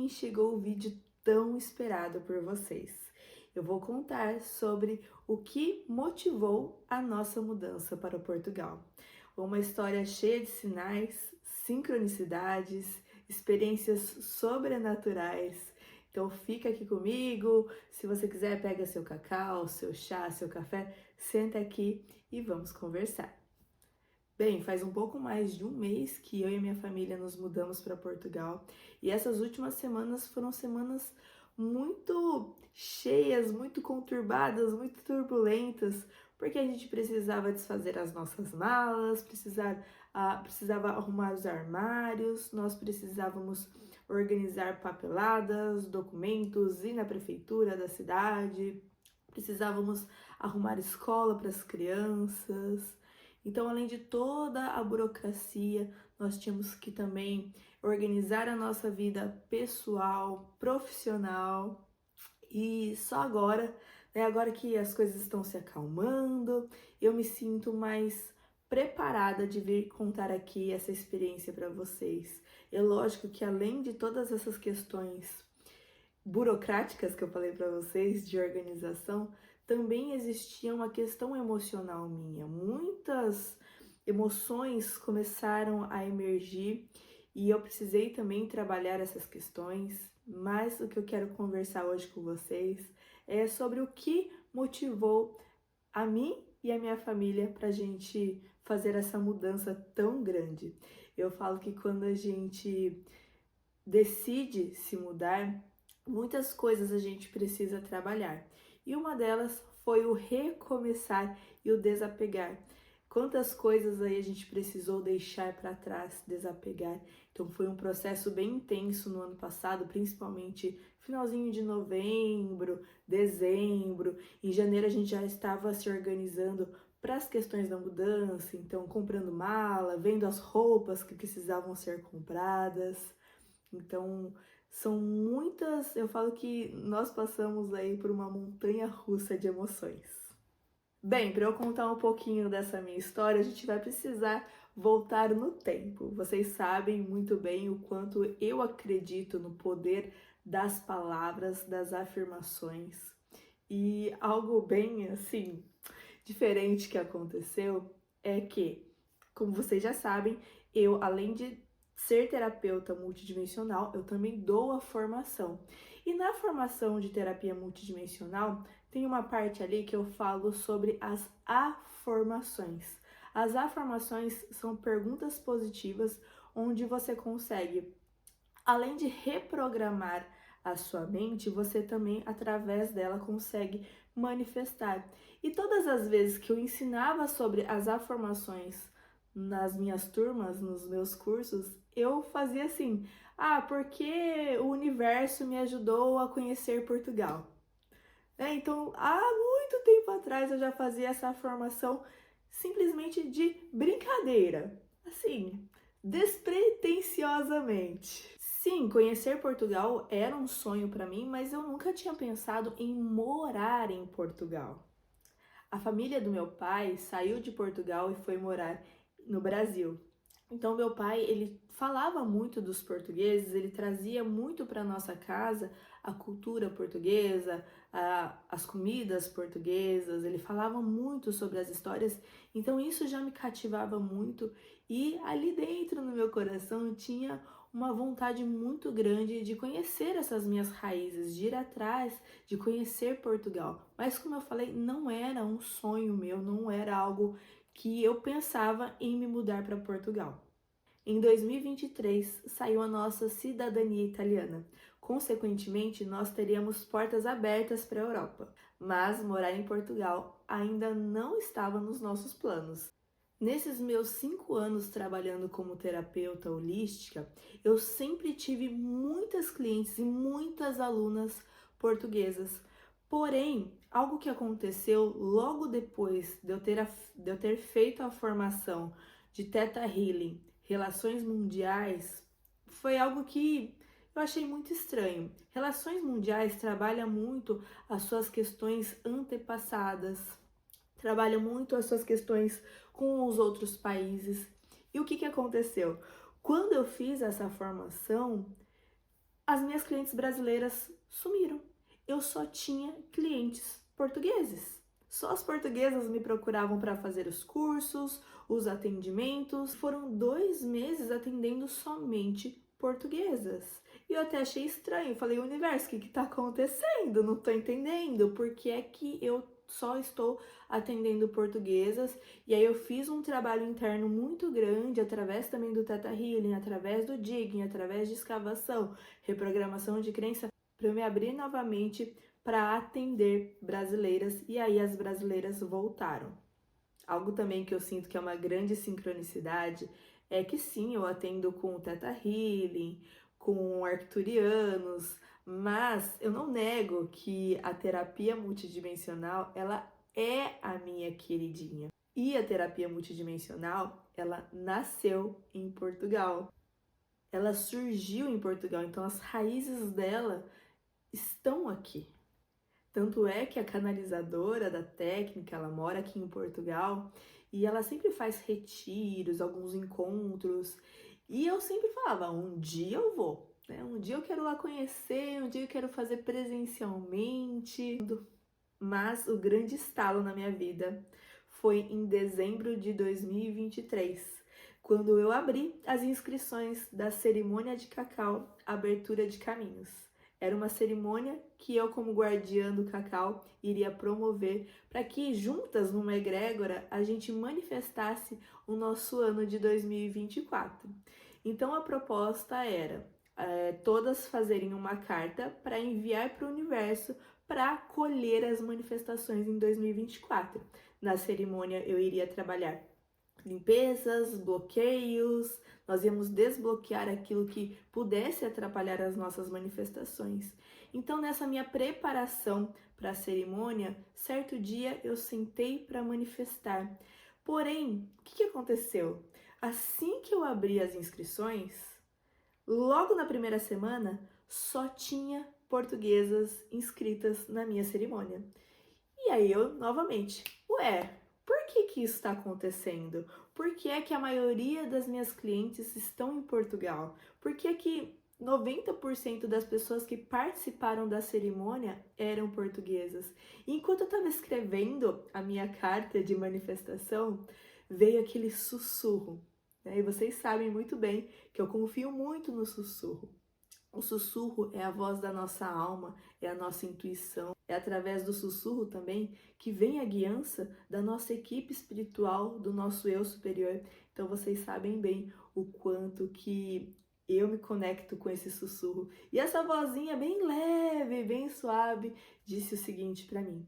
enfim chegou o vídeo tão esperado por vocês. Eu vou contar sobre o que motivou a nossa mudança para Portugal. Uma história cheia de sinais, sincronicidades, experiências sobrenaturais. Então fica aqui comigo. Se você quiser, pega seu cacau, seu chá, seu café, senta aqui e vamos conversar. Bem, faz um pouco mais de um mês que eu e minha família nos mudamos para Portugal e essas últimas semanas foram semanas muito cheias, muito conturbadas, muito turbulentas, porque a gente precisava desfazer as nossas malas, precisava arrumar os armários, nós precisávamos organizar papeladas, documentos, ir na prefeitura da cidade, precisávamos arrumar escola para as crianças. Então, além de toda a burocracia, nós tínhamos que também organizar a nossa vida pessoal, profissional. E só agora, agora que as coisas estão se acalmando, eu me sinto mais preparada de vir contar aqui essa experiência para vocês. É lógico que além de todas essas questões burocráticas que eu falei para vocês, de organização, também existia uma questão emocional minha. Muitas emoções começaram a emergir e eu precisei também trabalhar essas questões, mas o que eu quero conversar hoje com vocês é sobre o que motivou a mim e a minha família para a gente fazer essa mudança tão grande. Eu falo que quando a gente decide se mudar, muitas coisas a gente precisa trabalhar. E uma delas foi o recomeçar e o desapegar. Quantas coisas aí a gente precisou deixar para trás, desapegar. Então foi um processo bem intenso no ano passado, principalmente finalzinho de novembro, dezembro. Em janeiro a gente já estava se organizando para as questões da mudança, então comprando mala, vendo as roupas que precisavam ser compradas. Então, são muitas, eu falo que nós passamos aí por uma montanha russa de emoções. Bem, para eu contar um pouquinho dessa minha história, a gente vai precisar voltar no tempo. Vocês sabem muito bem o quanto eu acredito no poder das palavras, das afirmações. E algo bem assim diferente que aconteceu é que, como vocês já sabem, eu, além de ser terapeuta multidimensional, eu também dou a formação. E na formação de terapia multidimensional, tem uma parte ali que eu falo sobre as afirmações. As afirmações são perguntas positivas onde você consegue, além de reprogramar a sua mente, você também, através dela, consegue manifestar. E todas as vezes que eu ensinava sobre as afirmações nas minhas turmas, nos meus cursos, eu fazia assim: porque o universo me ajudou a conhecer Portugal. Então, há muito tempo atrás eu já fazia essa formação simplesmente de brincadeira, assim, despretensiosamente. Sim, conhecer Portugal era um sonho para mim, mas eu nunca tinha pensado em morar em Portugal. A família do meu pai saiu de Portugal e foi morar no Brasil. Então meu pai, ele falava muito dos portugueses, ele trazia muito para nossa casa a cultura portuguesa, as comidas portuguesas, ele falava muito sobre as histórias, então isso já me cativava muito e ali dentro no meu coração tinha uma vontade muito grande de conhecer essas minhas raízes, de ir atrás, de conhecer Portugal. Mas como eu falei, não era um sonho meu, não era algo que eu pensava em me mudar para Portugal. Em 2023, saiu a nossa cidadania italiana. Consequentemente, nós teríamos portas abertas para a Europa. Mas morar em Portugal ainda não estava nos nossos planos. Nesses meus 5 anos trabalhando como terapeuta holística, eu sempre tive muitas clientes e muitas alunas portuguesas. Porém, algo que aconteceu logo depois de eu ter feito a formação de Theta Healing, Relações Mundiais, foi algo que eu achei muito estranho. Relações Mundiais trabalha muito as suas questões antepassadas, trabalha muito as suas questões com os outros países. E o que aconteceu? Quando eu fiz essa formação, as minhas clientes brasileiras sumiram. Eu só tinha clientes portugueses. Só as portuguesas me procuravam para fazer os cursos, os atendimentos. Foram 2 meses atendendo somente portuguesas. E eu até achei estranho. Falei, universo, o que está acontecendo? Não estou entendendo. Por que é que eu só estou atendendo portuguesas? E aí eu fiz um trabalho interno muito grande, através também do Theta Healing, através do Digging, através de escavação, reprogramação de crença, para eu me abrir novamente para atender brasileiras, e aí as brasileiras voltaram. Algo também que eu sinto que é uma grande sincronicidade é que sim, eu atendo com o Theta Healing, com arcturianos, mas eu não nego que a terapia multidimensional, ela é a minha queridinha. E a terapia multidimensional, ela nasceu em Portugal. Ela surgiu em Portugal, então as raízes dela estão aqui. Tanto é que a canalizadora da técnica, ela mora aqui em Portugal e ela sempre faz retiros, alguns encontros. E eu sempre falava, um dia eu vou, né? Um dia eu quero lá conhecer, um dia eu quero fazer presencialmente. Mas o grande estalo na minha vida foi em dezembro de 2023, quando eu abri as inscrições da cerimônia de cacau, abertura de caminhos. Era uma cerimônia que eu, como guardiã do cacau, iria promover para que juntas, numa egrégora, a gente manifestasse o nosso ano de 2024. Então a proposta era todas fazerem uma carta para enviar para o universo para colher as manifestações em 2024. Na cerimônia eu iria trabalhar limpezas, bloqueios, nós íamos desbloquear aquilo que pudesse atrapalhar as nossas manifestações. Então, nessa minha preparação para a cerimônia, certo dia eu sentei para manifestar. Porém, o que aconteceu? Assim que eu abri as inscrições, logo na primeira semana, só tinha portuguesas inscritas na minha cerimônia. E aí eu, novamente, por que isso está acontecendo? Por que é que a maioria das minhas clientes estão em Portugal? Por que é que 90% das pessoas que participaram da cerimônia eram portuguesas? E enquanto eu estava escrevendo a minha carta de manifestação, veio aquele sussurro, né? E vocês sabem muito bem que eu confio muito no sussurro. O sussurro é a voz da nossa alma, é a nossa intuição. É através do sussurro também que vem a guiança da nossa equipe espiritual, do nosso eu superior. Então vocês sabem bem o quanto que eu me conecto com esse sussurro. E essa vozinha bem leve, bem suave, disse o seguinte para mim: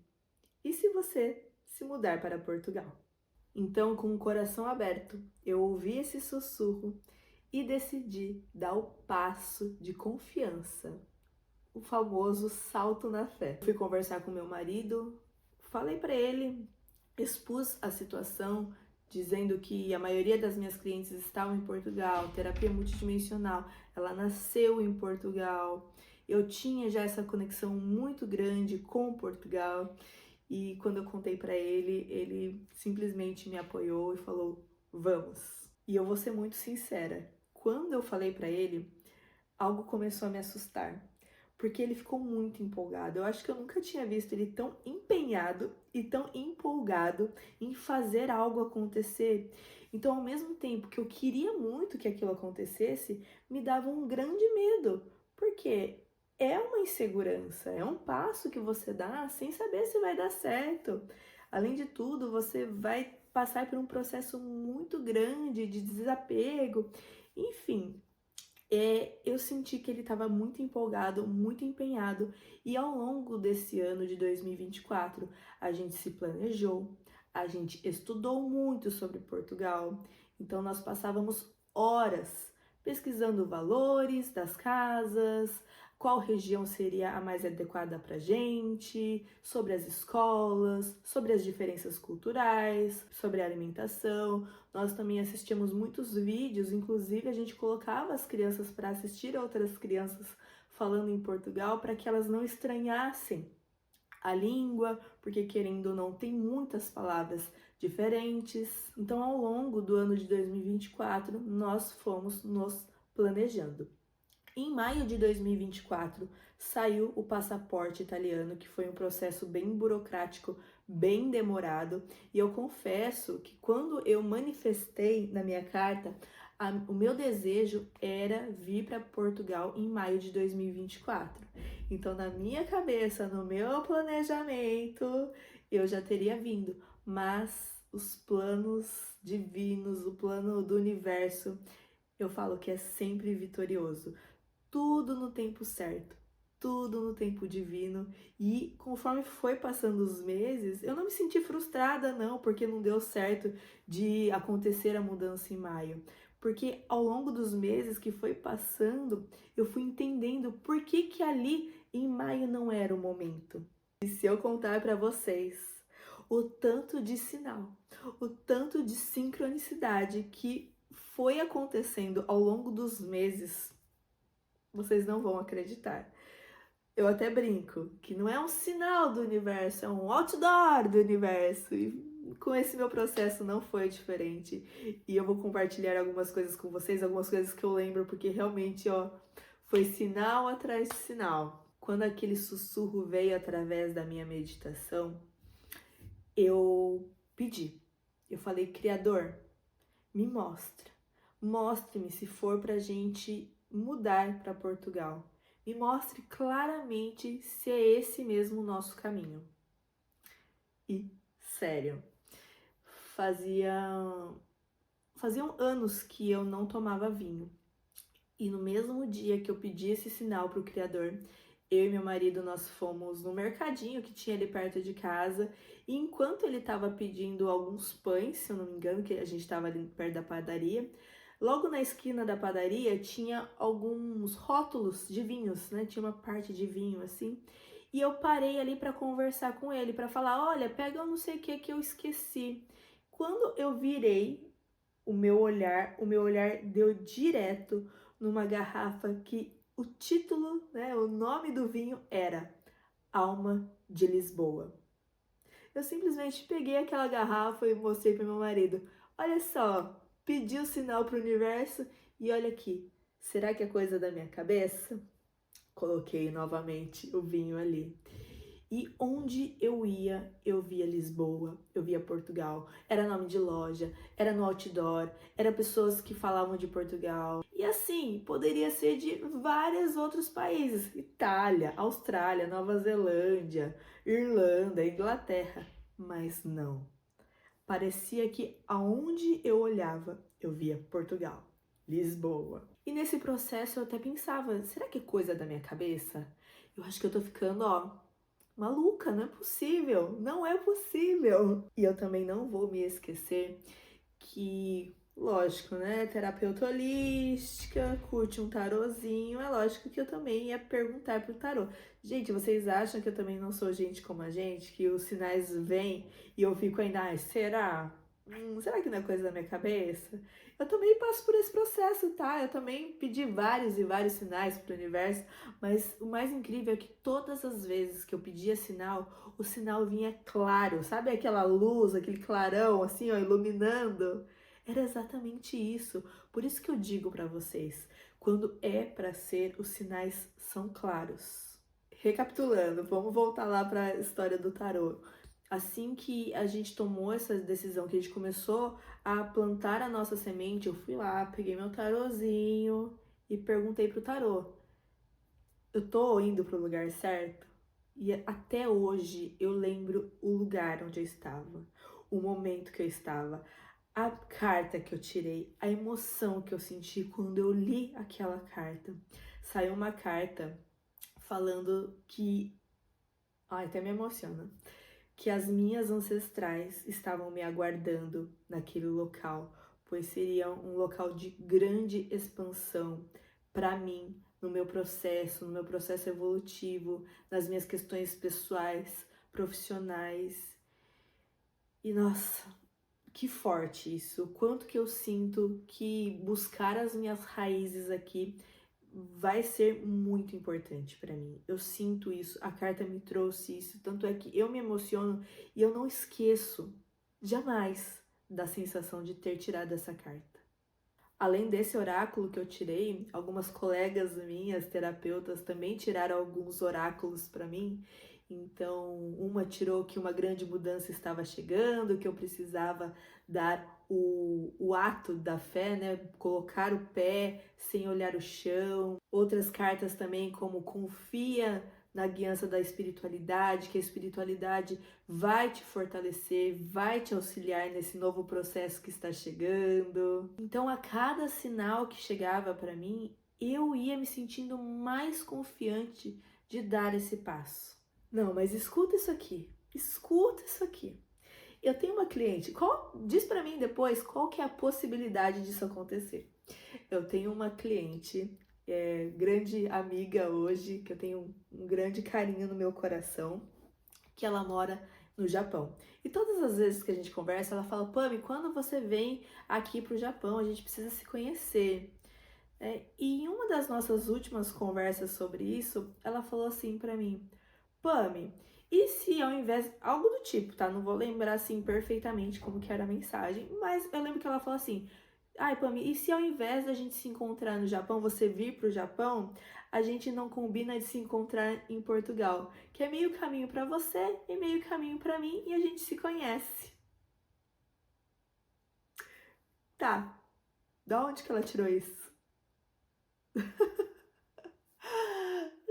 e se você se mudar para Portugal? Então, com o coração aberto, eu ouvi esse sussurro e decidi dar o passo de confiança, o famoso salto na fé. Fui conversar com meu marido, falei para ele, expus a situação, dizendo que a maioria das minhas clientes estavam em Portugal, terapia multidimensional, ela nasceu em Portugal. Eu tinha já essa conexão muito grande com Portugal e quando eu contei para ele, ele simplesmente me apoiou e falou: "Vamos". E eu vou ser muito sincera, quando eu falei para ele, algo começou a me assustar, porque ele ficou muito empolgado. Eu acho que eu nunca tinha visto ele tão empenhado e tão empolgado em fazer algo acontecer. Então, ao mesmo tempo que eu queria muito que aquilo acontecesse, me dava um grande medo, porque é uma insegurança, é um passo que você dá sem saber se vai dar certo. Além de tudo, você vai passar por um processo muito grande de desapego, enfim. Eu senti que ele estava muito empolgado, muito empenhado, e ao longo desse ano de 2024, a gente se planejou, a gente estudou muito sobre Portugal, então nós passávamos horas pesquisando valores das casas, qual região seria a mais adequada para a gente, sobre as escolas, sobre as diferenças culturais, sobre a alimentação. Nós também assistimos muitos vídeos, inclusive a gente colocava as crianças para assistir outras crianças falando em Portugal para que elas não estranhassem a língua, porque querendo ou não tem muitas palavras diferentes. Então, ao longo do ano de 2024, nós fomos nos planejando. Em maio de 2024, saiu o passaporte italiano, que foi um processo bem burocrático, bem demorado, e eu confesso que quando eu manifestei na minha carta, o meu desejo era vir para Portugal em maio de 2024. Então, na minha cabeça, no meu planejamento, eu já teria vindo, mas os planos divinos, o plano do universo, eu falo que é sempre vitorioso. Tudo no tempo certo, tudo no tempo divino. E conforme foi passando os meses, eu não me senti frustrada, não, porque não deu certo de acontecer a mudança em maio. Porque ao longo dos meses que foi passando, eu fui entendendo por que que ali em maio não era o momento. E se eu contar para vocês o tanto de sinal, o tanto de sincronicidade que foi acontecendo ao longo dos meses, vocês não vão acreditar. Eu até brinco que não é um sinal do universo, é um outdoor do universo. E com esse meu processo não foi diferente. E eu vou compartilhar algumas coisas com vocês, algumas coisas que eu lembro, porque realmente, ó, foi sinal atrás de sinal. Quando aquele sussurro veio através da minha meditação, eu pedi. Eu falei, Criador, me mostra. Mostre-me se for pra gente mudar para Portugal. Me mostre claramente se é esse mesmo o nosso caminho. E, sério, faziam anos que eu não tomava vinho. E no mesmo dia que eu pedi esse sinal para o Criador, eu e meu marido, nós fomos no mercadinho que tinha ali perto de casa. E enquanto ele estava pedindo alguns pães, se eu não me engano, que a gente estava ali perto da padaria, logo na esquina da padaria tinha alguns rótulos de vinhos, né? Tinha uma parte de vinho assim. E eu parei ali para conversar com ele, para falar: olha, pega eu não sei o que eu esqueci. Quando eu virei o meu olhar deu direto numa garrafa que o título, né, o nome do vinho era Alma de Lisboa. Eu simplesmente peguei aquela garrafa e mostrei para meu marido. Olha só, pedi o sinal para o universo e olha aqui. Será que é coisa da minha cabeça? Coloquei novamente o vinho ali. E onde eu ia, eu via Lisboa, eu via Portugal. Era nome de loja, era no outdoor, era pessoas que falavam de Portugal. E assim, poderia ser de vários outros países: Itália, Austrália, Nova Zelândia, Irlanda, Inglaterra. Mas não. Parecia que aonde eu olhava, eu via Portugal, Lisboa. E nesse processo eu até pensava, será que é coisa da minha cabeça? Eu acho que eu tô ficando, ó, maluca, não é possível, não é possível. E eu também não vou me esquecer que, lógico, né, terapeuta holística, curte um tarozinho, é lógico que eu também ia perguntar pro tarô. Gente, vocês acham que eu também não sou gente como a gente, que os sinais vêm e eu fico ainda, ai, será? Será que não é coisa da minha cabeça? Eu também passo por esse processo, tá? Eu também pedi vários e vários sinais pro universo, mas o mais incrível é que todas as vezes que eu pedia sinal, o sinal vinha claro, sabe aquela luz, aquele clarão assim, ó, iluminando? Era exatamente isso. Por isso que eu digo para vocês, quando é para ser, os sinais são claros. Recapitulando, vamos voltar lá para a história do tarô. Assim que a gente tomou essa decisão, que a gente começou a plantar a nossa semente, eu fui lá, peguei meu tarozinho e perguntei pro tarô: eu tô indo pro lugar certo? E até hoje eu lembro o lugar onde eu estava, o momento que eu estava, a carta que eu tirei, a emoção que eu senti quando eu li aquela carta. Saiu uma carta falando que, ai, até me emociona, que as minhas ancestrais estavam me aguardando naquele local, pois seria um local de grande expansão para mim, no meu processo evolutivo, nas minhas questões pessoais, profissionais. E nossa, que forte isso! O quanto que eu sinto que buscar as minhas raízes aqui vai ser muito importante para mim. Eu sinto isso, a carta me trouxe isso, tanto é que eu me emociono e eu não esqueço jamais da sensação de ter tirado essa carta. Além desse oráculo que eu tirei, algumas colegas minhas, terapeutas, também tiraram alguns oráculos para mim. Então, uma tirou que uma grande mudança estava chegando, que eu precisava dar o ato da fé, né? Colocar o pé sem olhar o chão. Outras cartas também, como confia na guiança da espiritualidade, que a espiritualidade vai te fortalecer, vai te auxiliar nesse novo processo que está chegando. Então, a cada sinal que chegava para mim, eu ia me sentindo mais confiante de dar esse passo. Não, mas escuta isso aqui. Escuta isso aqui. Eu tenho uma cliente, diz para mim depois qual que é a possibilidade disso acontecer. Eu tenho uma cliente, grande amiga hoje, que eu tenho um grande carinho no meu coração, que ela mora no Japão. E todas as vezes que a gente conversa, ela fala: Pami, quando você vem aqui para o Japão, a gente precisa se conhecer. E em uma das nossas últimas conversas sobre isso, ela falou assim para mim: Pami, e se ao invés, algo do tipo, tá? Não vou lembrar assim perfeitamente como que era a mensagem, mas eu lembro que ela falou assim: ai, Pami, e se ao invés da gente se encontrar no Japão, você vir pro Japão, a gente não combina de se encontrar em Portugal, que é meio caminho para você e meio caminho para mim e a gente se conhece. Tá, da onde que ela tirou isso?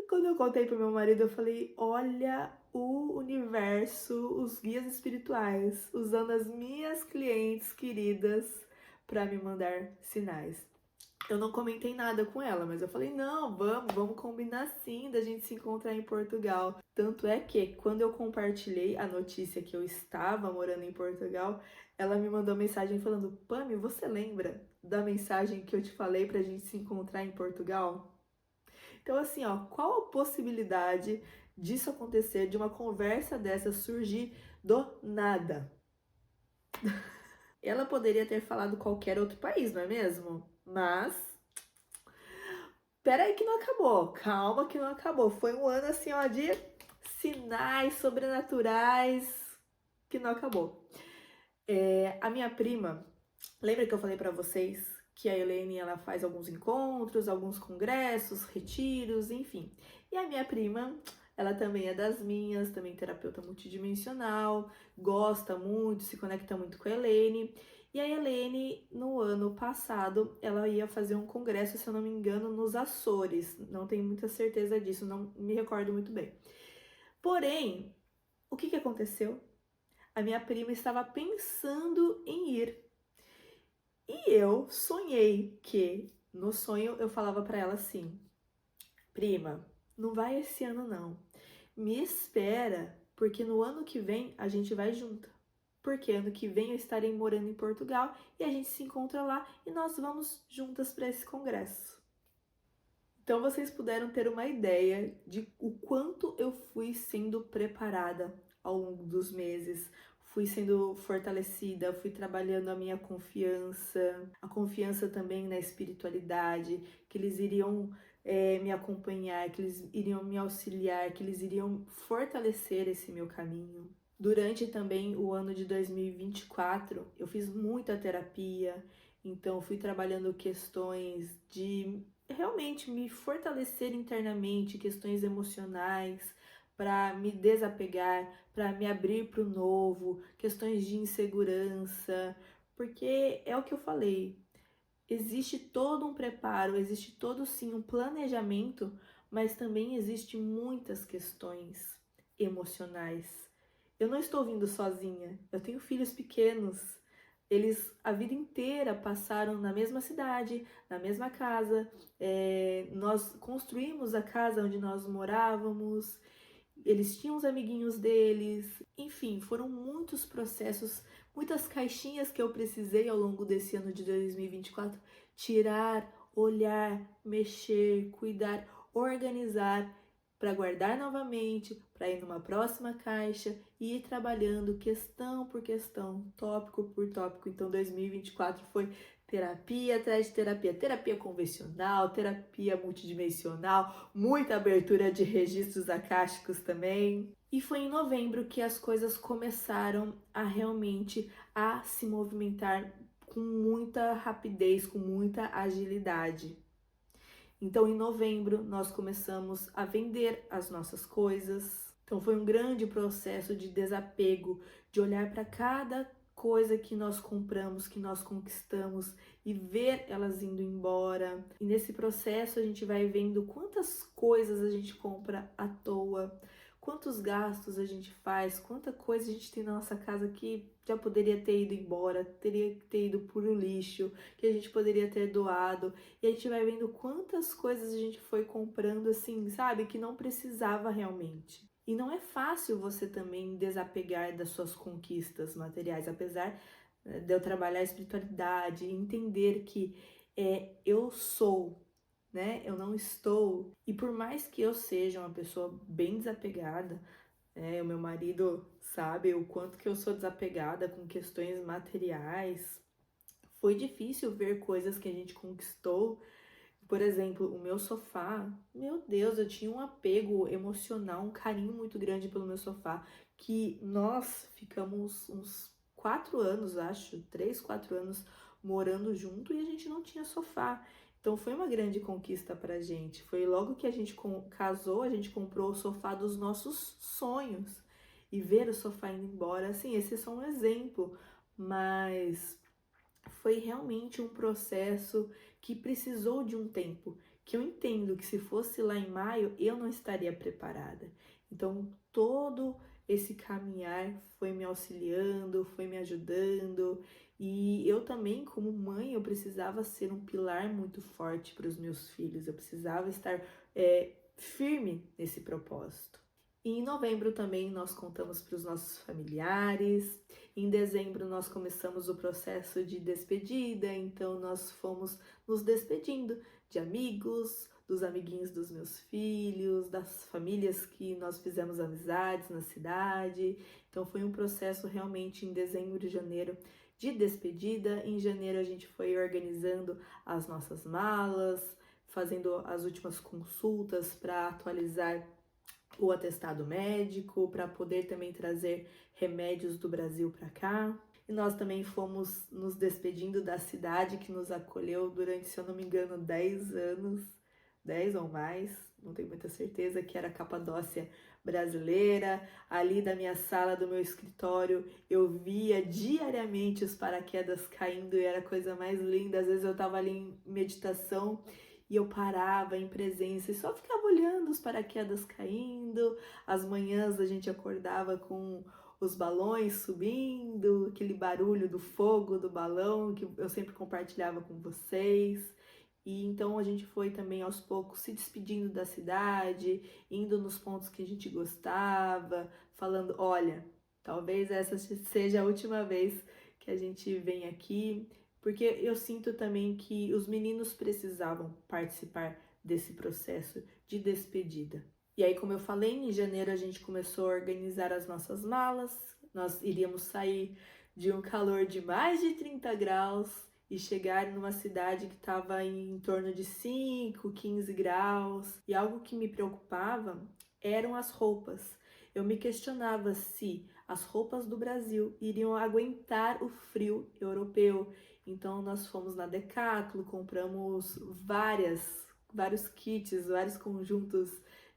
Quando eu contei pro meu marido, eu falei: olha o universo, os guias espirituais, usando as minhas clientes queridas para me mandar sinais. Eu não comentei nada com ela, mas eu falei: não, vamos combinar sim da gente se encontrar em Portugal. Tanto é que quando eu compartilhei a notícia que eu estava morando em Portugal, ela me mandou mensagem falando: Pami, você lembra da mensagem que eu te falei pra gente se encontrar em Portugal? Então, assim, ó, qual a possibilidade disso acontecer, de uma conversa dessa surgir do nada? Ela poderia ter falado qualquer outro país, não é mesmo? Mas, peraí que não acabou, calma que não acabou. Foi um ano, assim, ó, de sinais sobrenaturais que não acabou. A minha prima, lembra que eu falei pra vocês que a Helene, ela faz alguns encontros, alguns congressos, retiros, enfim. E a minha prima, ela também é das minhas, também terapeuta multidimensional, gosta muito, se conecta muito com a Helene. E a Helene, no ano passado, ela ia fazer um congresso, se eu não me engano, nos Açores. Não tenho muita certeza disso, não me recordo muito bem. Porém, o que aconteceu? A minha prima estava pensando em ir. E eu sonhei que, no sonho, eu falava para ela assim: prima, não vai esse ano não. Me espera, porque no ano que vem a gente vai junto. Porque ano que vem eu estarei morando em Portugal e a gente se encontra lá e nós vamos juntas para esse congresso. Então vocês puderam ter uma ideia de o quanto eu fui sendo preparada ao longo dos meses, fui sendo fortalecida, fui trabalhando a minha confiança, a confiança também na espiritualidade, que eles iriam me acompanhar, que eles iriam me auxiliar, que eles iriam fortalecer esse meu caminho. Durante também o ano de 2024, eu fiz muita terapia, então fui trabalhando questões de realmente me fortalecer internamente, questões emocionais, para me desapegar, para me abrir para o novo, questões de insegurança, porque é o que eu falei, existe todo um preparo, existe todo sim um planejamento, mas também existe muitas questões emocionais. Eu não estou vindo sozinha, eu tenho filhos pequenos. Eles a vida inteira passaram na mesma cidade, na mesma casa. Nós construímos a casa onde nós morávamos. Eles tinham os amiguinhos deles. Enfim, foram muitos processos, muitas caixinhas que eu precisei ao longo desse ano de 2024 tirar, olhar, mexer, cuidar, organizar para guardar novamente, para ir numa próxima caixa e ir trabalhando questão por questão, tópico por tópico. Então 2024 foi terapia atrás de terapia, terapia convencional, terapia multidimensional, muita abertura de registros akáshicos também. E foi em novembro que as coisas começaram a realmente a se movimentar com muita rapidez, com muita agilidade. Então, em novembro, nós começamos a vender as nossas coisas. Então, foi um grande processo de desapego, de olhar para cada coisa que nós compramos, que nós conquistamos e ver elas indo embora. E nesse processo, a gente vai vendo quantas coisas a gente compra à toa, quantos gastos a gente faz, quanta coisa a gente tem na nossa casa que já poderia ter ido embora, teria que ter ido para o lixo, que a gente poderia ter doado. E a gente vai vendo quantas coisas a gente foi comprando assim, sabe, que não precisava realmente. E não é fácil você também desapegar das suas conquistas materiais, apesar de eu trabalhar a espiritualidade, entender que eu sou, né? Eu não estou. E por mais que eu seja uma pessoa bem desapegada, o meu marido sabe o quanto que eu sou desapegada com questões materiais. Foi difícil ver coisas que a gente conquistou. Por exemplo, o meu sofá, meu Deus, eu tinha um apego emocional, um carinho muito grande pelo meu sofá, que nós ficamos uns 4 anos, acho, 3, 4 anos morando junto e a gente não tinha sofá. Então foi uma grande conquista pra gente. Foi logo que a gente casou, a gente comprou o sofá dos nossos sonhos. E ver o sofá indo embora, assim, esse é só um exemplo, mas foi realmente um processo que precisou de um tempo, que eu entendo que se fosse lá em maio, eu não estaria preparada. Então, todo esse caminhar foi me auxiliando, foi me ajudando, e eu também, como mãe, eu precisava ser um pilar muito forte para os meus filhos, eu precisava estar firme nesse propósito. E em novembro também nós contamos para os nossos familiares. Em dezembro nós começamos o processo de despedida, então nós fomos nos despedindo de amigos, dos amiguinhos dos meus filhos, das famílias que nós fizemos amizades na cidade. Então foi um processo realmente em dezembro e janeiro de despedida. Em janeiro a gente foi organizando as nossas malas, fazendo as últimas consultas para atualizar o atestado médico, para poder também trazer remédios do Brasil para cá. E nós também fomos nos despedindo da cidade que nos acolheu durante, se eu não me engano, 10 anos, 10 ou mais, não tenho muita certeza, que era a Capadócia brasileira. Ali da minha sala, do meu escritório, eu via diariamente os paraquedas caindo e era a coisa mais linda. Às vezes eu estava ali em meditação e eu parava em presença e só ficava olhando os paraquedas caindo. Às manhãs a gente acordava com os balões subindo, aquele barulho do fogo do balão que eu sempre compartilhava com vocês. E então a gente foi também aos poucos se despedindo da cidade, indo nos pontos que a gente gostava, falando, olha, talvez essa seja a última vez que a gente vem aqui, porque eu sinto também que os meninos precisavam participar desse processo de despedida. E aí, como eu falei, em janeiro a gente começou a organizar as nossas malas. Nós iríamos sair de um calor de mais de 30 graus e chegar numa cidade que estava em torno de 5, 15 graus. E algo que me preocupava eram as roupas. Eu me questionava se as roupas do Brasil iriam aguentar o frio europeu. Então nós fomos na Decathlon, compramos vários kits, vários conjuntos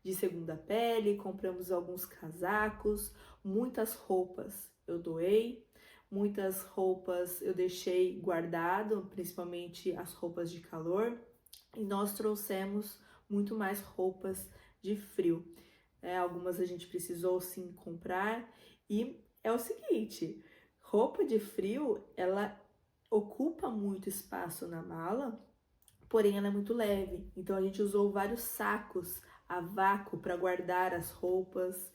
de segunda pele, compramos alguns casacos, muitas roupas eu doei, muitas roupas eu deixei guardado, principalmente as roupas de calor, e nós trouxemos muito mais roupas de frio. Algumas a gente precisou sim comprar, e é o seguinte, roupa de frio, ela ocupa muito espaço na mala, porém ela é muito leve. Então a gente usou vários sacos a vácuo para guardar as roupas.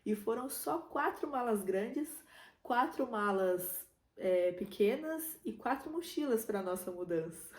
E foram só 4 malas grandes, 4 malas pequenas e 4 mochilas para nossa mudança.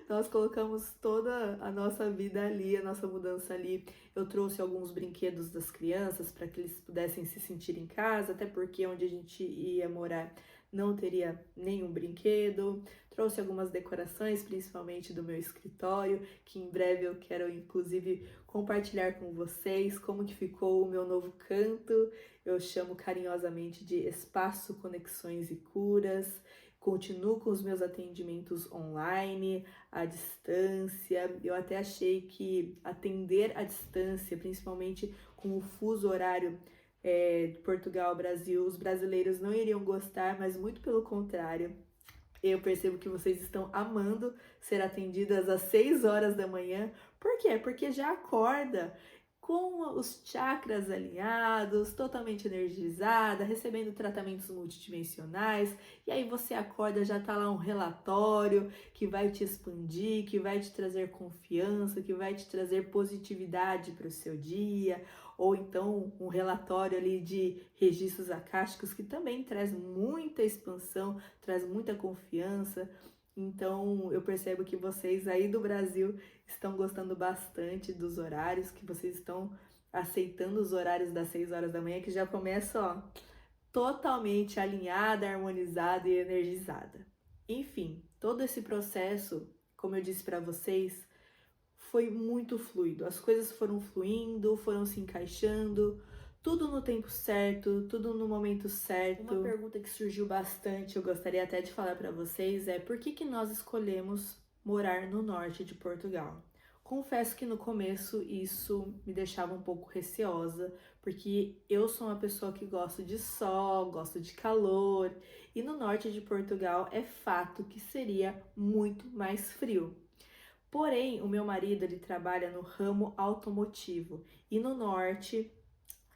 Nós colocamos toda a nossa vida ali, a nossa mudança ali. Eu trouxe alguns brinquedos das crianças para que eles pudessem se sentir em casa, até porque onde a gente ia morar não teria nenhum brinquedo. Trouxe algumas decorações, principalmente do meu escritório, que em breve eu quero inclusive compartilhar com vocês como que ficou o meu novo canto. Eu chamo carinhosamente de Espaço Conexões e Curas. continuo com os meus atendimentos online, à distância. Eu até achei que atender à distância, principalmente com o fuso horário de Portugal, Brasil, os brasileiros não iriam gostar, mas muito pelo contrário. Eu percebo que vocês estão amando ser atendidas às 6 horas da manhã. Por quê? Porque já acorda com os chakras alinhados, totalmente energizada, recebendo tratamentos multidimensionais, e aí você acorda, já tá lá um relatório que vai te expandir, que vai te trazer confiança, que vai te trazer positividade para o seu dia, ou então um relatório ali de registros akáshicos que também traz muita expansão, traz muita confiança. Então eu percebo que vocês aí do Brasil estão gostando bastante dos horários, que vocês estão aceitando os horários das 6 horas da manhã, que já começa, ó, totalmente alinhada, harmonizada e energizada. Enfim, todo esse processo, como eu disse para vocês, foi muito fluido. As coisas foram fluindo, foram se encaixando, tudo no tempo certo, tudo no momento certo. Uma pergunta que surgiu bastante, eu gostaria até de falar para vocês, é por que nós escolhemos morar no norte de Portugal? Confesso que no começo isso me deixava um pouco receosa, porque eu sou uma pessoa que gosto de sol, gosto de calor, e no norte de Portugal é fato que seria muito mais frio. Porém, o meu marido, ele trabalha no ramo automotivo e no norte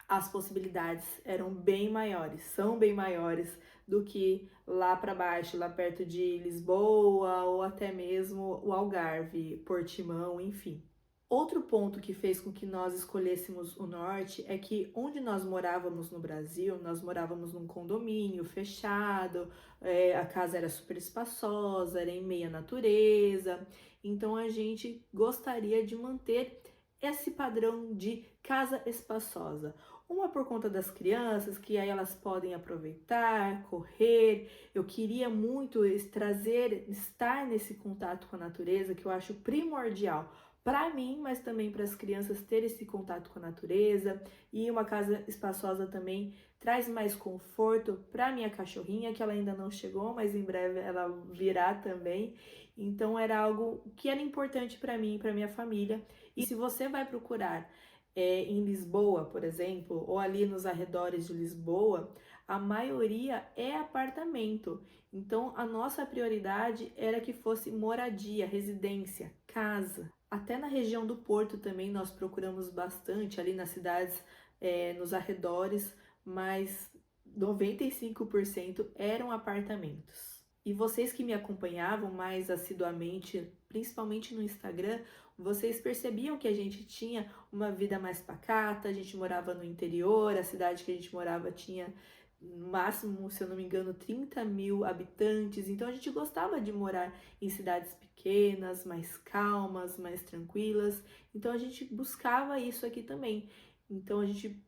as possibilidades eram bem maiores, são bem maiores do que lá para baixo, lá perto de Lisboa ou até mesmo o Algarve, Portimão, enfim. Outro ponto que fez com que nós escolhêssemos o norte é que onde nós morávamos no Brasil, nós morávamos num condomínio fechado, a casa era super espaçosa, era em meia natureza, então a gente gostaria de manter esse padrão de casa espaçosa. Uma por conta das crianças, que aí elas podem aproveitar, correr. Eu queria muito estar nesse contato com a natureza, que eu acho primordial para mim, mas também para as crianças terem esse contato com a natureza. E uma casa espaçosa também traz mais conforto para minha cachorrinha, que ela ainda não chegou, mas em breve ela virá também. Então era algo que era importante para mim e para minha família. E se você vai procurar em Lisboa, por exemplo, ou ali nos arredores de Lisboa, a maioria é apartamento. Então a nossa prioridade era que fosse moradia, residência, casa. Até na região do Porto também nós procuramos bastante, ali nas cidades, nos arredores, mas 95% eram apartamentos. E vocês que me acompanhavam mais assiduamente, principalmente no Instagram, vocês percebiam que a gente tinha uma vida mais pacata, a gente morava no interior, a cidade que a gente morava tinha no máximo, se eu não me engano, 30 mil habitantes, então a gente gostava de morar em cidades pequenas, mais calmas, mais tranquilas, então a gente buscava isso aqui também. Então a gente,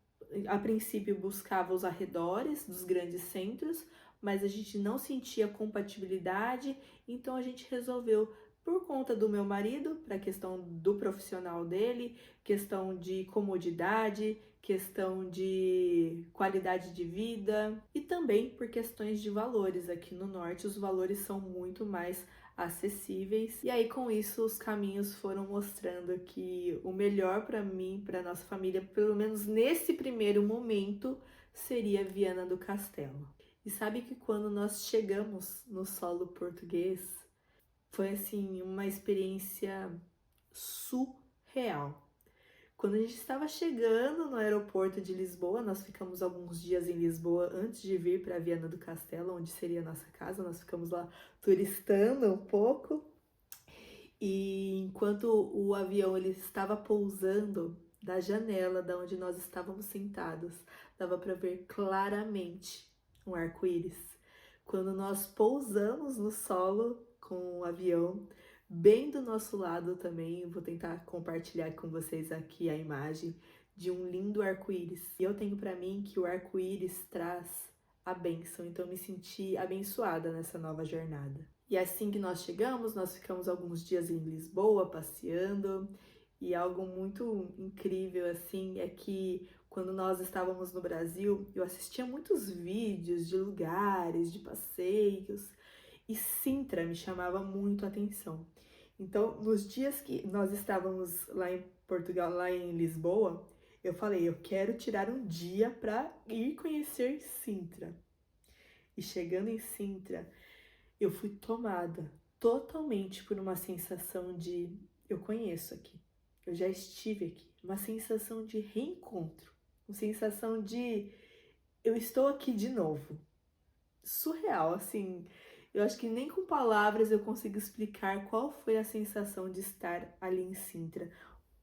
a princípio, buscava os arredores dos grandes centros, mas a gente não sentia compatibilidade, então a gente resolveu, por conta do meu marido, para a questão do profissional dele, questão de comodidade, questão de qualidade de vida e também por questões de valores. Aqui no norte os valores são muito mais acessíveis, e aí com isso os caminhos foram mostrando que o melhor para mim, para nossa família, pelo menos nesse primeiro momento, seria Viana do Castelo. E sabe que quando nós chegamos no solo português, foi assim uma experiência surreal. Quando a gente estava chegando no aeroporto de Lisboa, nós ficamos alguns dias em Lisboa antes de vir para Viana do Castelo, onde seria a nossa casa. Nós ficamos lá turistando um pouco. E enquanto o avião ele estava pousando da janela da onde nós estávamos sentados, dava para ver claramente um arco-íris. Quando nós pousamos no solo com o avião, bem do nosso lado também, eu vou tentar compartilhar com vocês aqui a imagem de um lindo arco-íris. E eu tenho para mim que o arco-íris traz a bênção, então eu me senti abençoada nessa nova jornada. E assim que nós chegamos, nós ficamos alguns dias em Lisboa passeando, e algo muito incrível assim é que quando nós estávamos no Brasil, eu assistia muitos vídeos de lugares, de passeios, E Sintra me chamava muito a atenção. Então, nos dias que nós estávamos lá em Portugal, lá em Lisboa, eu falei, eu quero tirar um dia para ir conhecer Sintra. E chegando em Sintra, eu fui tomada totalmente por uma sensação de eu conheço aqui, eu já estive aqui, uma sensação de reencontro, uma sensação de eu estou aqui de novo. Surreal, assim. Eu acho que nem com palavras eu consigo explicar qual foi a sensação de estar ali em Sintra.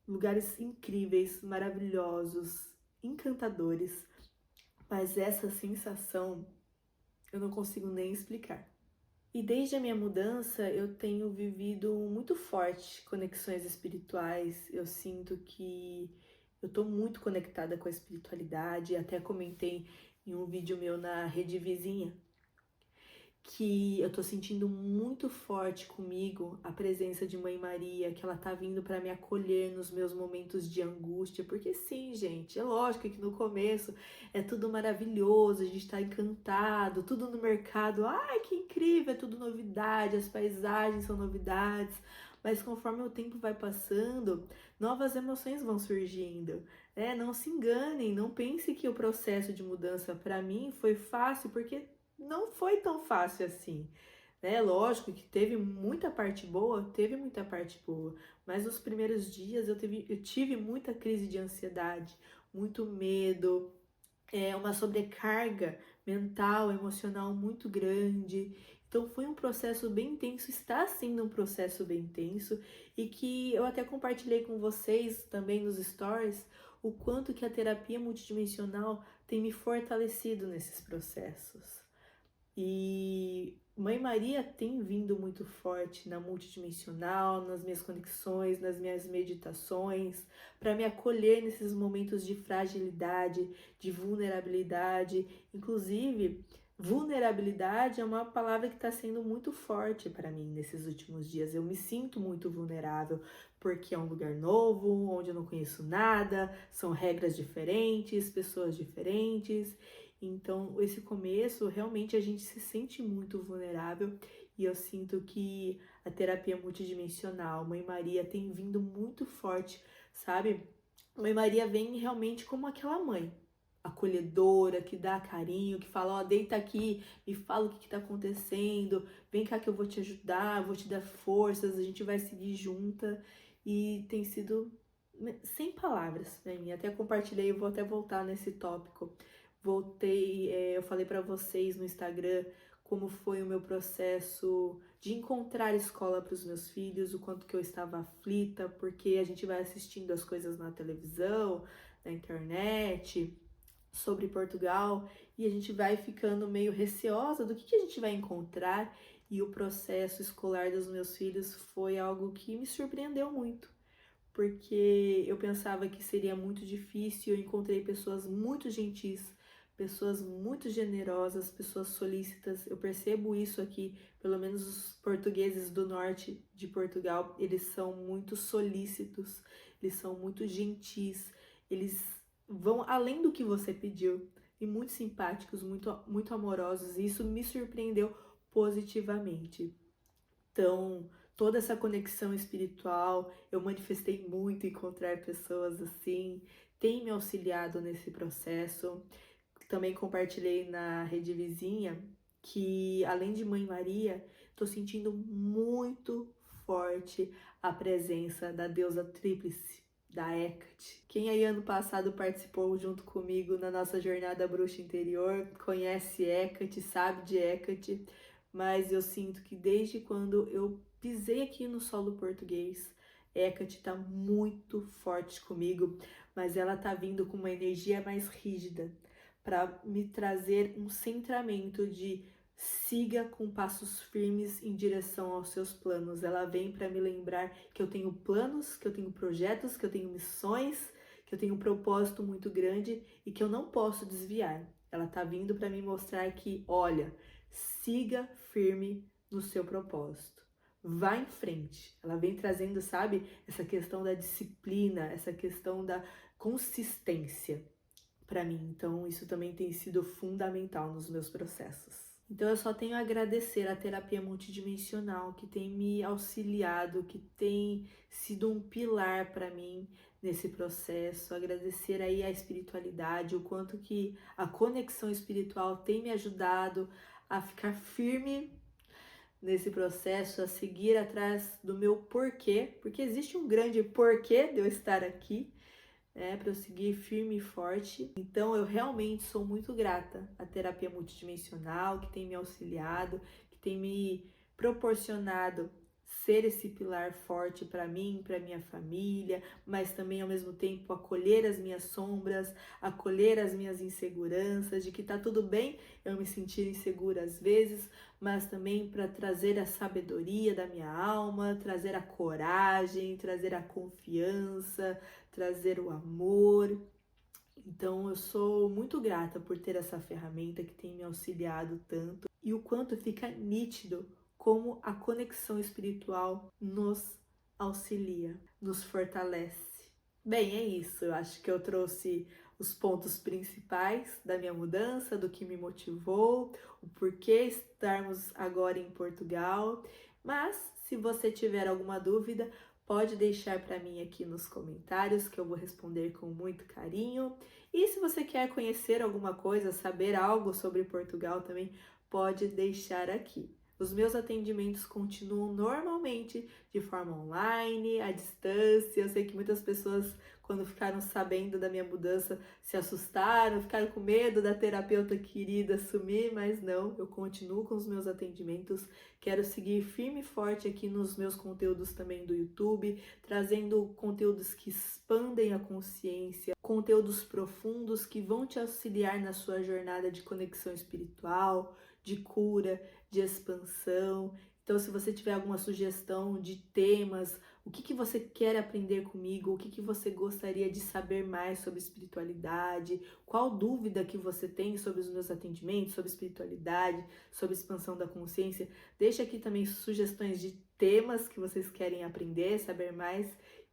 Lugares incríveis, maravilhosos, encantadores, mas essa sensação eu não consigo nem explicar. E desde a minha mudança eu tenho vivido muito forte conexões espirituais. Eu sinto que eu tô muito conectada com a espiritualidade. Até comentei em um vídeo meu na Rede Vizinha que eu tô sentindo muito forte comigo a presença de Mãe Maria, que ela tá vindo para me acolher nos meus momentos de angústia, porque sim, gente, é lógico que no começo é tudo maravilhoso, a gente tá encantado, tudo no mercado, ai que incrível, é tudo novidade, as paisagens são novidades, mas conforme o tempo vai passando, novas emoções vão surgindo, né? Não se enganem, não pense que o processo de mudança para mim foi fácil, porque não foi tão fácil assim, né? Lógico que teve muita parte boa, mas nos primeiros dias eu tive muita crise de ansiedade, muito medo, uma sobrecarga mental, emocional muito grande. Então foi um processo bem intenso, está sendo um processo bem intenso e que eu até compartilhei com vocês também nos stories o quanto que a terapia multidimensional tem me fortalecido nesses processos. E Mãe Maria tem vindo muito forte na multidimensional, nas minhas conexões, nas minhas meditações, para me acolher nesses momentos de fragilidade, de vulnerabilidade. Inclusive, vulnerabilidade é uma palavra que está sendo muito forte para mim nesses últimos dias. Eu me sinto muito vulnerável porque é um lugar novo, onde eu não conheço nada, são regras diferentes, pessoas diferentes. Então, esse começo, realmente a gente se sente muito vulnerável e eu sinto que a terapia multidimensional, Mãe Maria, tem vindo muito forte, sabe? Mãe Maria vem realmente como aquela mãe acolhedora, que dá carinho, que fala, ó, deita aqui, me fala o que que tá acontecendo, vem cá que eu vou te ajudar, vou te dar forças, a gente vai seguir junta. E tem sido sem palavras pra mim. Até compartilhei, eu vou até voltar nesse tópico. Eu falei para vocês no Instagram como foi o meu processo de encontrar escola para os meus filhos, o quanto que eu estava aflita, porque a gente vai assistindo as coisas na televisão, na internet, sobre Portugal, e a gente vai ficando meio receosa do que a gente vai encontrar, e o processo escolar dos meus filhos foi algo que me surpreendeu muito, porque eu pensava que seria muito difícil. Eu encontrei pessoas muito gentis, pessoas muito generosas, pessoas solícitas. Eu percebo isso aqui, pelo menos os portugueses do norte de Portugal, eles são muito solícitos, eles são muito gentis, eles vão além do que você pediu e muito simpáticos, muito amorosos, e isso me surpreendeu positivamente. Então, toda essa conexão espiritual, eu manifestei muito encontrar pessoas assim, tem me auxiliado nesse processo. Também compartilhei na Rede Vizinha que, além de Mãe Maria, estou sentindo muito forte a presença da deusa tríplice, da Hecate. Quem aí ano passado participou junto comigo na nossa jornada bruxa interior, conhece Hecate, sabe de Hecate, mas eu sinto que desde quando eu pisei aqui no solo português, Hecate tá muito forte comigo, mas ela tá vindo com uma energia mais rígida para me trazer um centramento de siga com passos firmes em direção aos seus planos. Ela vem para me lembrar que eu tenho planos, que eu tenho projetos, que eu tenho missões, que eu tenho um propósito muito grande e que eu não posso desviar. Ela tá vindo para me mostrar que, olha, siga firme no seu propósito. Vá em frente. Ela vem trazendo, sabe, essa questão da disciplina, essa questão da consistência para mim. Então, isso também tem sido fundamental nos meus processos. Então eu só tenho a agradecer à terapia multidimensional que tem me auxiliado, que tem sido um pilar para mim nesse processo, agradecer aí a espiritualidade, o quanto que a conexão espiritual tem me ajudado a ficar firme nesse processo, a seguir atrás do meu porquê, porque existe um grande porquê de eu estar aqui, para eu seguir firme e forte. Então eu realmente sou muito grata à terapia multidimensional que tem me auxiliado, que tem me proporcionado ser esse pilar forte para mim, para minha família, mas também ao mesmo tempo acolher as minhas sombras, acolher as minhas inseguranças, de que tá tudo bem eu me sentir insegura às vezes, mas também para trazer a sabedoria da minha alma, trazer a coragem, trazer a confiança, trazer o amor. Então eu sou muito grata por ter essa ferramenta que tem me auxiliado tanto e o quanto fica nítido como a conexão espiritual nos auxilia, nos fortalece. Bem, é isso. Eu acho que eu trouxe os pontos principais da minha mudança, do que me motivou, o porquê estarmos agora em Portugal. Mas se você tiver alguma dúvida, pode deixar para mim aqui nos comentários que eu vou responder com muito carinho. E se você quer conhecer alguma coisa, saber algo sobre Portugal também, pode deixar aqui. Os meus atendimentos continuam normalmente de forma online, à distância. Eu sei que muitas pessoas, quando ficaram sabendo da minha mudança, se assustaram, ficaram com medo da terapeuta querida sumir, mas não, eu continuo com os meus atendimentos. Quero seguir firme e forte aqui nos meus conteúdos também do YouTube, trazendo conteúdos que expandem a consciência, conteúdos profundos que vão te auxiliar na sua jornada de conexão espiritual, de cura, de expansão. Então, se você tiver alguma sugestão de temas, o que você quer aprender comigo, o que você gostaria de saber mais sobre espiritualidade, qual dúvida que você tem sobre os meus atendimentos, sobre espiritualidade, sobre expansão da consciência, deixa aqui também sugestões de temas que vocês querem aprender, saber mais,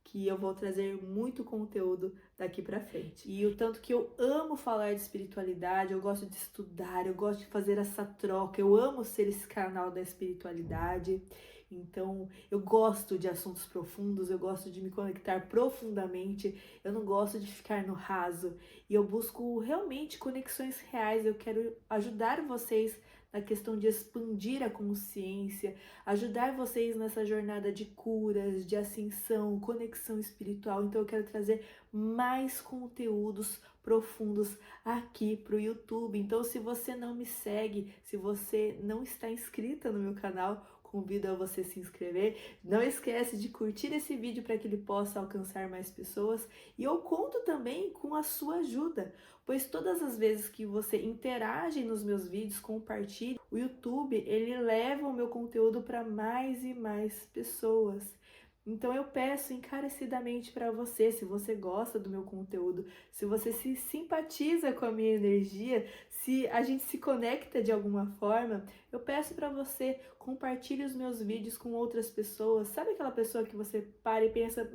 que eu vou trazer muito conteúdo daqui pra frente. E o tanto que eu amo falar de espiritualidade, eu gosto de estudar, eu gosto de fazer essa troca, eu amo ser esse canal da espiritualidade. Então, eu gosto de assuntos profundos, eu gosto de me conectar profundamente, eu não gosto de ficar no raso. E eu busco realmente conexões reais, eu quero ajudar vocês na questão de expandir a consciência, ajudar vocês nessa jornada de curas, de ascensão, conexão espiritual. Então eu quero trazer mais conteúdos profundos aqui para o YouTube. Então, se você não me segue, se você não está inscrita no meu canal, convido a você se inscrever. Não esquece de curtir esse vídeo para que ele possa alcançar mais pessoas. E eu conto também com a sua ajuda, pois todas as vezes que você interage nos meus vídeos, compartilha, o YouTube ele leva o meu conteúdo para mais e mais pessoas. Então eu peço encarecidamente para você, se você gosta do meu conteúdo, se você se simpatiza com a minha energia, se a gente se conecta de alguma forma, eu peço para você compartilhe os meus vídeos com outras pessoas. Sabe aquela pessoa que você para e pensa,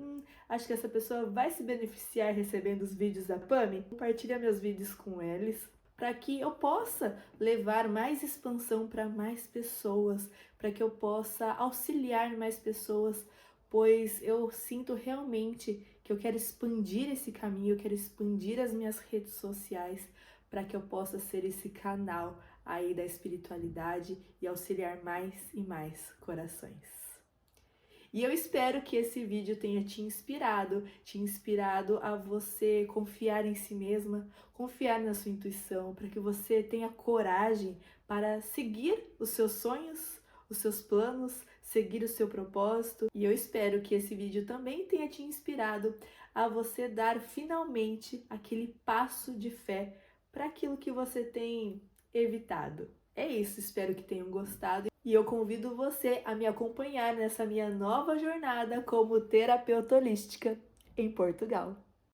acho que essa pessoa vai se beneficiar recebendo os vídeos da Pami? Compartilha meus vídeos com eles, para que eu possa levar mais expansão para mais pessoas, para que eu possa auxiliar mais pessoas, pois eu sinto realmente que eu quero expandir esse caminho, eu quero expandir as minhas redes sociais para que eu possa ser esse canal aí da espiritualidade e auxiliar mais e mais corações. E eu espero que esse vídeo tenha te inspirado a você confiar em si mesma, confiar na sua intuição, para que você tenha coragem para seguir os seus sonhos, os seus planos, seguir o seu propósito. E eu espero que esse vídeo também tenha te inspirado a você dar finalmente aquele passo de fé para aquilo que você tem evitado. É isso, espero que tenham gostado e eu convido você a me acompanhar nessa minha nova jornada como terapeuta holística em Portugal.